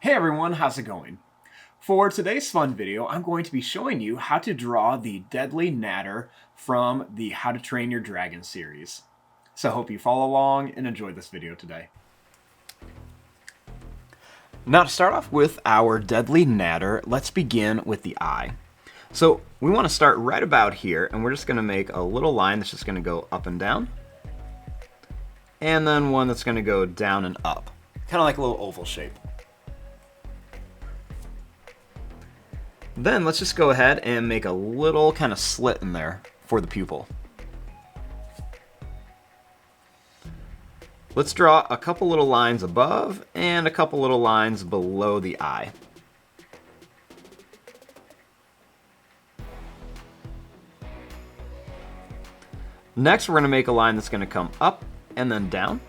Hey everyone, how's it going? For today's fun video, I'm going to be showing you how to draw the Deadly Nadder from the How to Train Your Dragon series. So I hope you follow along and enjoy this video today. Now to start off with our Deadly Nadder, let's begin with the eye. So we want to start right about here, and we're just going to make a little line that's just going to go up and down. And then one that's going to go down and up. Kind of like a little oval shape. Then let's just go ahead and make a little kind of slit in there for the pupil. Let's draw a couple little lines above and a couple little lines below the eye. Next, we're going to make a line that's going to come up and then down.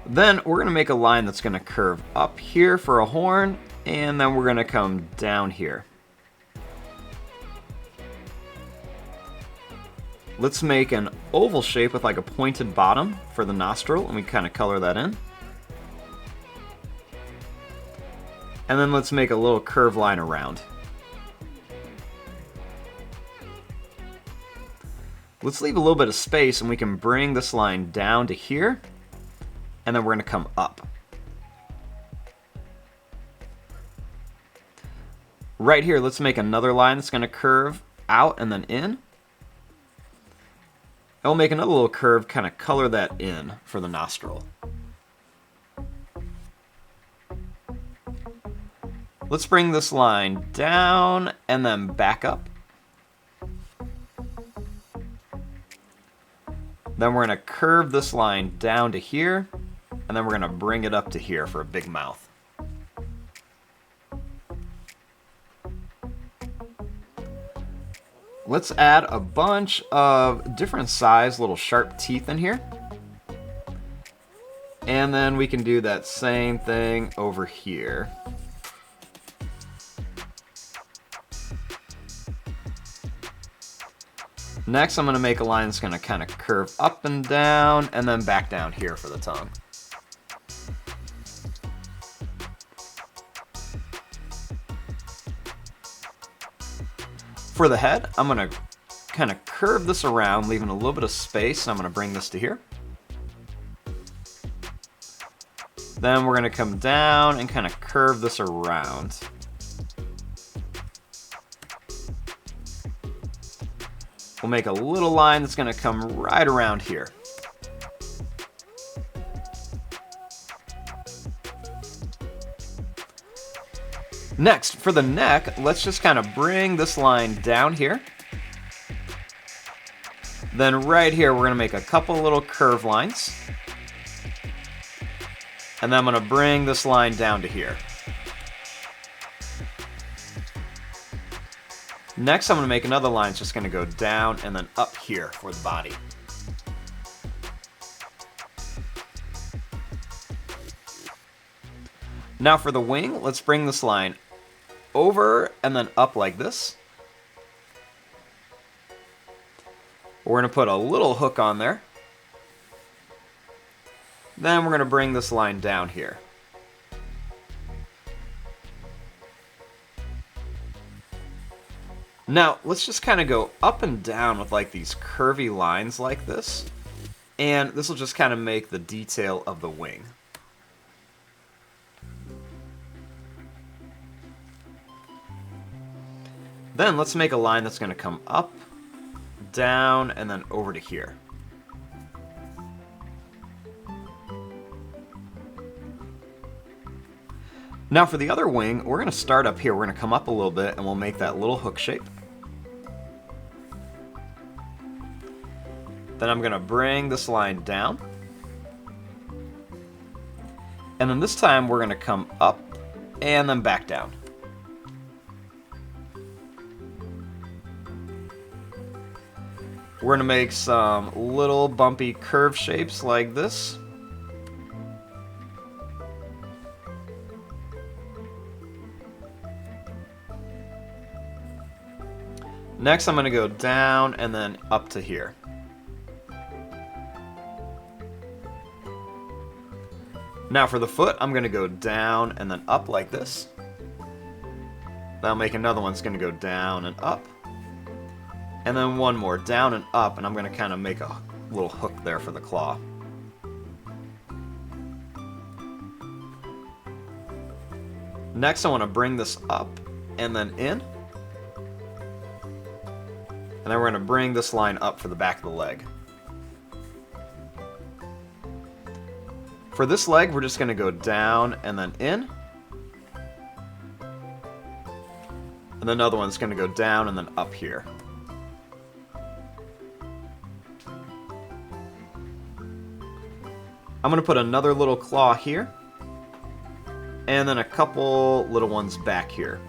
Then we're going to make a line that's going to curve up here for a horn, and then we're going to come down here. Let's make an oval shape with like a pointed bottom for the nostril, and we kind of color that in. And then let's make a little curved line around. Let's leave a little bit of space, and we can bring this line down to here. And then we're going to come up. Right here, let's make another line that's going to curve out and then in. And we'll make another little curve, kind of color that in for the nostril. Let's bring this line down and then back up. Then we're going to curve this line down to here. And then we're going to bring it up to here for a big mouth. Let's add a bunch of different size little sharp teeth in here. And then we can do that same thing over here. Next, I'm going to make a line that's going to kind of curve up and down and then back down here for the tongue. For the head, I'm going to kind of curve this around, leaving a little bit of space. I'm going to bring this to here. Then we're going to come down and kind of curve this around. We'll make a little line that's going to come right around here. Next, for the neck, let's just kind of bring this line down here. Then right here, we're going to make a couple little curve lines. And then I'm going to bring this line down to here. Next, I'm going to make another line that's just going to go down and then up here for the body. Now for the wing, let's bring this line over and then up like this. We're going to put a little hook on there. Then we're going to bring this line down here. Now, let's just kind of go up and down with like these curvy lines like this. And this will just kind of make the detail of the wing. Then let's make a line that's going to come up, down, and then over to here. Now for the other wing, we're going to start up here. We're going to come up a little bit and we'll make that little hook shape. Then I'm going to bring this line down. And then this time we're going to come up and then back down. We're going to make some little bumpy curve shapes like this. Next, I'm going to go down and then up to here. Now for the foot, I'm going to go down and then up like this. Then I'll make another one that's going to go down and up. And then one more, down and up, and I'm going to kind of make a little hook there for the claw. Next, I want to bring this up and then in. And then we're going to bring this line up for the back of the leg. For this leg, we're just going to go down and then in. And another one's going to go down and then up here. I'm going to put another little claw here. And then a couple little ones back here.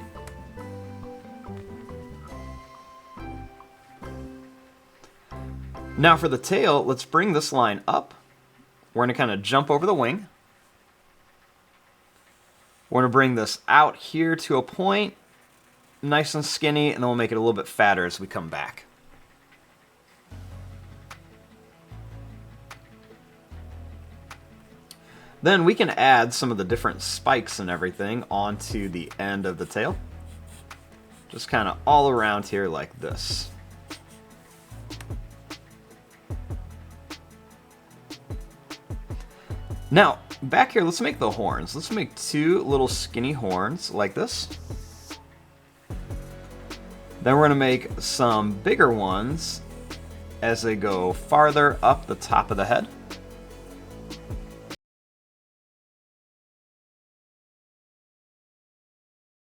Now for the tail, let's bring this line up. We're going to kind of jump over the wing. We're going to bring this out here to a point, nice and skinny, and then we'll make it a little bit fatter as we come back. Then we can add some of the different spikes and everything onto the end of the tail. Just kind of all around here like this. Now, back here, let's make the horns. Let's make two little skinny horns like this. Then we're going to make some bigger ones as they go farther up the top of the head.